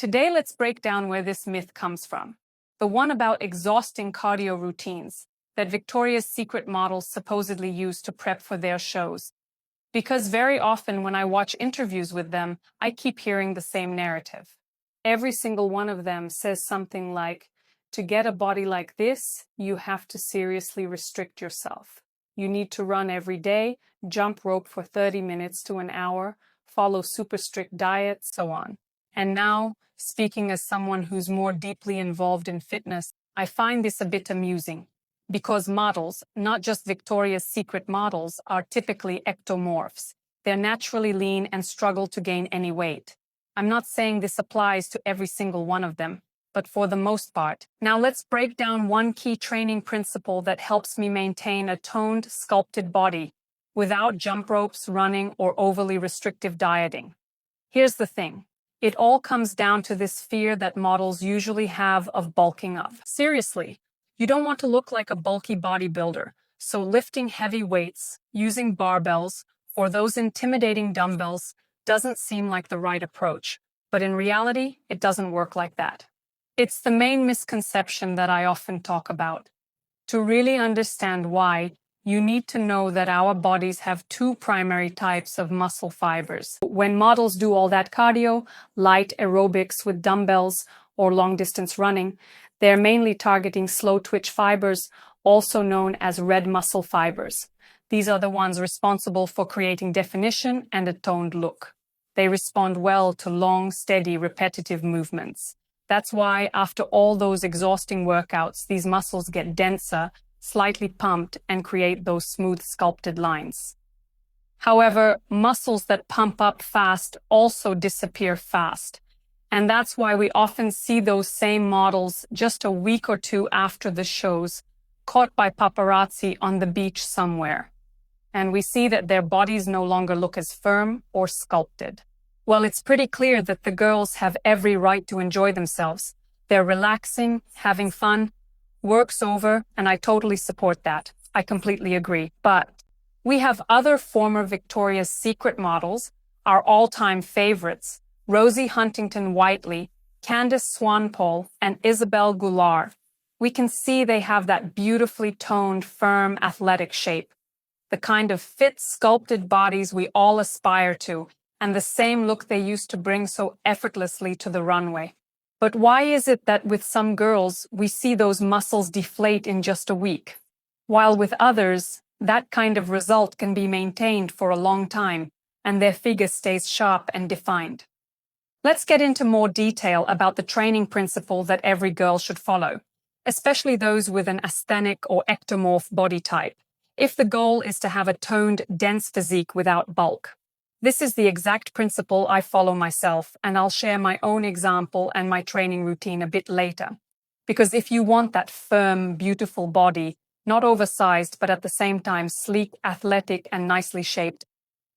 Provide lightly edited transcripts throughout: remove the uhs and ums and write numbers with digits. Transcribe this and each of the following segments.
Today, let's break down where this myth comes from. The one about exhausting cardio routines that Victoria's Secret models supposedly use to prep for their shows. Because very often when I watch interviews with them, I keep hearing the same narrative. Every single one of them says something like, to get a body like this, you have to seriously restrict yourself. You need to run every day, jump rope for 30 minutes to an hour, follow super strict diets, so on. And now, speaking as someone who's more deeply involved in fitness, I find this a bit amusing. Because models, not just Victoria's Secret models, are typically ectomorphs. They're naturally lean and struggle to gain any weight. I'm not saying this applies to every single one of them, but for the most part. Now let's break down one key training principle that helps me maintain a toned, sculpted body without jump ropes, running, or overly restrictive dieting. Here's the thing. It all comes down to this fear that models usually have of bulking up. Seriously. You don't want to look like a bulky bodybuilder, so lifting heavy weights, using barbells, or those intimidating dumbbells doesn't seem like the right approach. But in reality, it doesn't work like that. It's the main misconception that I often talk about. To really understand why, you need to know that our bodies have two primary types of muscle fibers. When models do all that cardio, light aerobics with dumbbells, or long-distance running, they're mainly targeting slow-twitch fibers, also known as red muscle fibers. These are the ones responsible for creating definition and a toned look. They respond well to long, steady, repetitive movements. That's why, after all those exhausting workouts, these muscles get denser, slightly pumped, and create those smooth, sculpted lines. However, muscles that pump up fast also disappear fast. And that's why we often see those same models just a week or two after the shows, caught by paparazzi on the beach somewhere. And we see that their bodies no longer look as firm or sculpted. Well, it's pretty clear that the girls have every right to enjoy themselves. They're relaxing, having fun. Work's over, and I totally support that. I completely agree. But we have other former Victoria's Secret models, our all-time favorites, Rosie Huntington-Whiteley, Candice Swanepoel, and Izabel Goulart. We can see they have that beautifully toned, firm, athletic shape. The kind of fit, sculpted bodies we all aspire to, and the same look they used to bring so effortlessly to the runway. But why is it that with some girls, we see those muscles deflate in just a week, while with others, that kind of result can be maintained for a long time, and their figure stays sharp and defined? Let's get into more detail about the training principle that every girl should follow, especially those with an asthenic or ectomorph body type, if the goal is to have a toned, dense physique without bulk. This is the exact principle I follow myself, and I'll share my own example and my training routine a bit later. Because if you want that firm, beautiful body, not oversized, but at the same time sleek, athletic, and nicely shaped,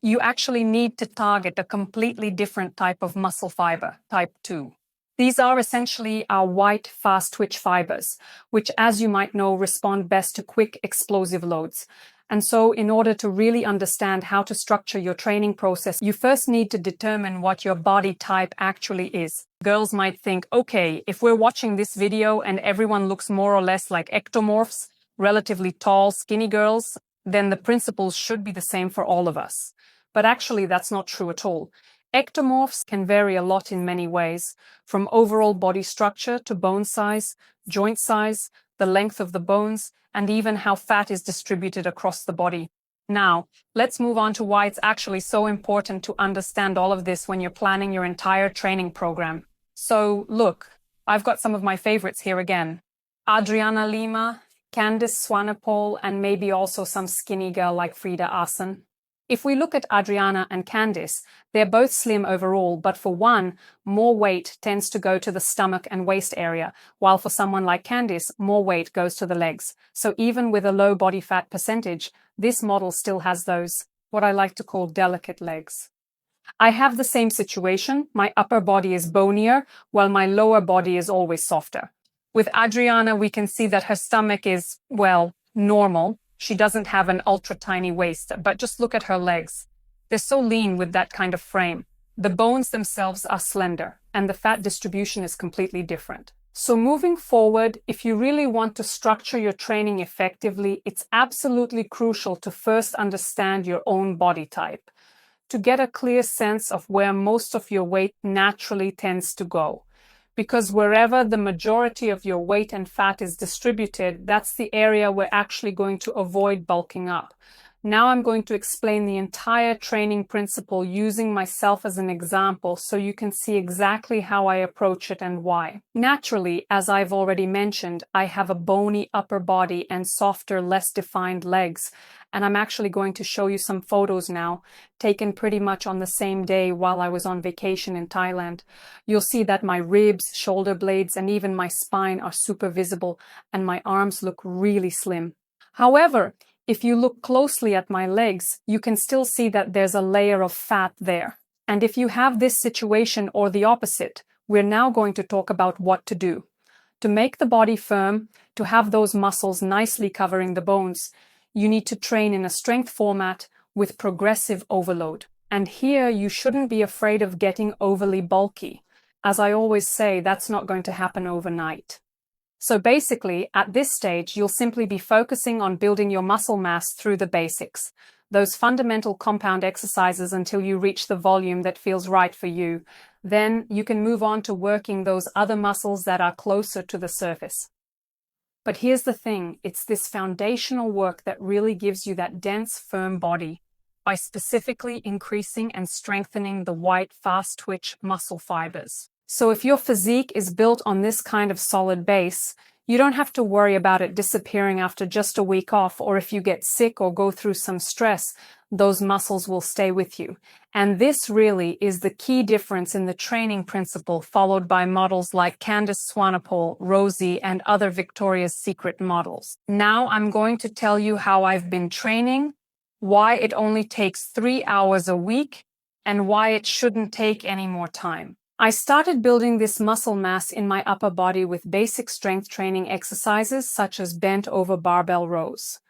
you actually need to target a completely different type of muscle fiber, type 2. These are essentially our white, fast-twitch fibers, which, as you might know, respond best to quick, explosive loads. And so, in order to really understand how to structure your training process, you first need to determine what your body type actually is. Girls might think, okay, if we're watching this video and everyone looks more or less like ectomorphs, relatively tall, skinny girls, then the principles should be the same for all of us. But actually, that's not true at all. Ectomorphs can vary a lot in many ways, from overall body structure to bone size, joint size, the length of the bones, and even how fat is distributed across the body. Now, let's move on to why it's actually so important to understand all of this when you're planning your entire training program. So, look, I've got some of my favorites here again. Adriana Lima, Candice Swanepoel, and maybe also some skinny girl like Frida Asen. If we look at Adriana and Candice, they're both slim overall, but for one, more weight tends to go to the stomach and waist area, while for someone like Candice, more weight goes to the legs. So even with a low body fat percentage, this model still has those, what I like to call delicate legs. I have the same situation. My upper body is bonier, while my lower body is always softer. With Adriana, we can see that her stomach is, well, normal. She doesn't have an ultra tiny waist, but just look at her legs. They're so lean with that kind of frame. The bones themselves are slender, and the fat distribution is completely different. So moving forward, if you really want to structure your training effectively, it's absolutely crucial to first understand your own body type, to get a clear sense of where most of your weight naturally tends to go. Because wherever the majority of your weight and fat is distributed, that's the area we're actually going to avoid bulking up. Now I'm going to explain the entire training principle using myself as an example so you can see exactly how I approach it and why. Naturally, as I've already mentioned, I have a bony upper body and softer, less defined legs. And I'm actually going to show you some photos now, taken pretty much on the same day while I was on vacation in Thailand. You'll see that my ribs, shoulder blades, and even my spine are super visible, and my arms look really slim. However, if you look closely at my legs, you can still see that there's a layer of fat there. And if you have this situation or the opposite, we're now going to talk about what to do. To make the body firm, to have those muscles nicely covering the bones, you need to train in a strength format with progressive overload. And here you shouldn't be afraid of getting overly bulky. As I always say, that's not going to happen overnight. So basically, at this stage, you'll simply be focusing on building your muscle mass through the basics, those fundamental compound exercises until you reach the volume that feels right for you. Then you can move on to working those other muscles that are closer to the surface. But here's the thing, it's this foundational work that really gives you that dense, firm body by specifically increasing and strengthening the white, fast-twitch muscle fibers. So if your physique is built on this kind of solid base, you don't have to worry about it disappearing after just a week off, or if you get sick or go through some stress, those muscles will stay with you. And this really is the key difference in the training principle followed by models like Candice, Rosie, and other Victoria's Secret models. Now I'm going to tell you how I've been training, why it only takes 3 hours a week, and why it shouldn't take any more time. I started building this muscle mass in my upper body with basic strength training exercises such as bent over barbell rows.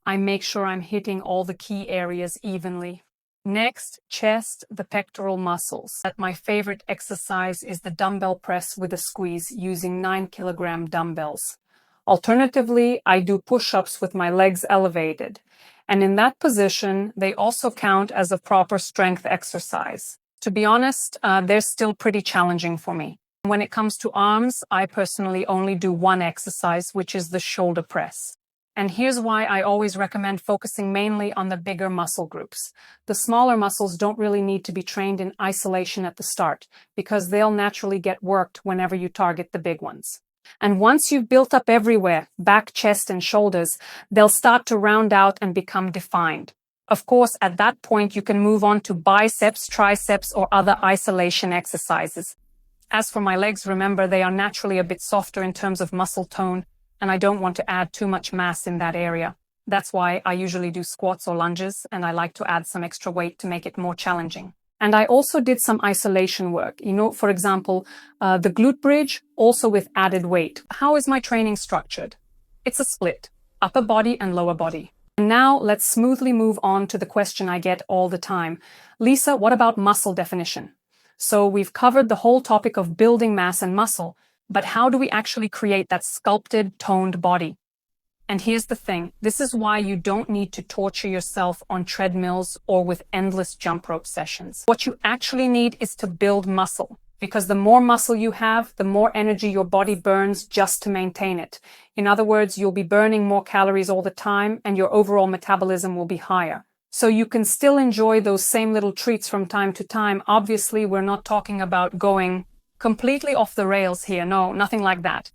I make sure I'm hitting all the key areas evenly. Next, chest, the pectoral muscles. My favorite exercise is the dumbbell press with a squeeze using 9-kilogram dumbbells. Alternatively, I do push-ups with my legs elevated. And in that position, they also count as a proper strength exercise. To be honest, they're still pretty challenging for me. When it comes to arms, I personally only do one exercise, which is the shoulder press. And here's why I always recommend focusing mainly on the bigger muscle groups. The smaller muscles don't really need to be trained in isolation at the start, because they'll naturally get worked whenever you target the big ones. And once you've built up everywhere, back, chest, and shoulders, they'll start to round out and become defined. Of course, at that point, you can move on to biceps, triceps, or other isolation exercises. As for my legs, remember, they are naturally a bit softer in terms of muscle tone, and I don't want to add too much mass in that area. That's why I usually do squats or lunges, and I like to add some extra weight to make it more challenging. And I also did some isolation work, for example, the glute bridge, also with added weight. How is my training structured? It's a split, upper body and lower body. And now let's smoothly move on to the question I get all the time. Lisa, what about muscle definition? So we've covered the whole topic of building mass and muscle, but how do we actually create that sculpted, toned body? And here's the thing, this is why you don't need to torture yourself on treadmills or with endless jump rope sessions. What you actually need is to build muscle, because the more muscle you have, the more energy your body burns just to maintain it. In other words, you'll be burning more calories all the time and your overall metabolism will be higher. So you can still enjoy those same little treats from time to time. Obviously, we're not talking about going completely off the rails here. No, nothing like that.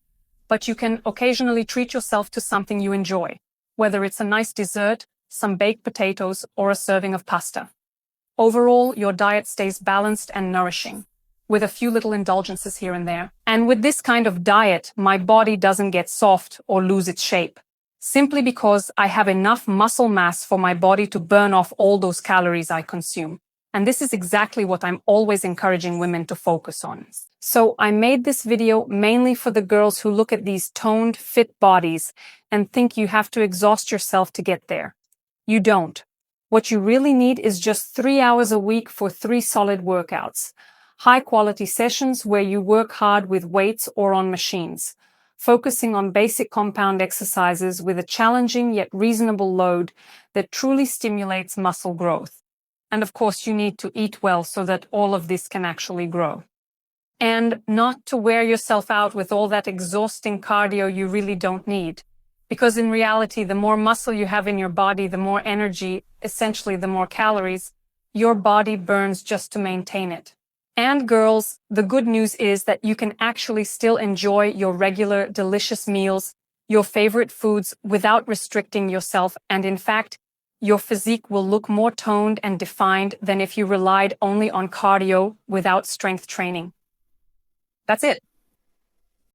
But you can occasionally treat yourself to something you enjoy, whether it's a nice dessert, some baked potatoes, or a serving of pasta. Overall, your diet stays balanced and nourishing, with a few little indulgences here and there. And with this kind of diet, my body doesn't get soft or lose its shape, simply because I have enough muscle mass for my body to burn off all those calories I consume. And this is exactly what I'm always encouraging women to focus on. So I made this video mainly for the girls who look at these toned, fit bodies and think you have to exhaust yourself to get there. You don't. What you really need is just 3 hours a week for 3 solid workouts. High-quality sessions where you work hard with weights or on machines, focusing on basic compound exercises with a challenging yet reasonable load that truly stimulates muscle growth. And of course, you need to eat well so that all of this can actually grow. And not to wear yourself out with all that exhausting cardio you really don't need. Because in reality, the more muscle you have in your body, the more energy, essentially the more calories, your body burns just to maintain it. And girls, the good news is that you can actually still enjoy your regular, delicious meals, your favorite foods without restricting yourself, and in fact, your physique will look more toned and defined than if you relied only on cardio without strength training. That's it.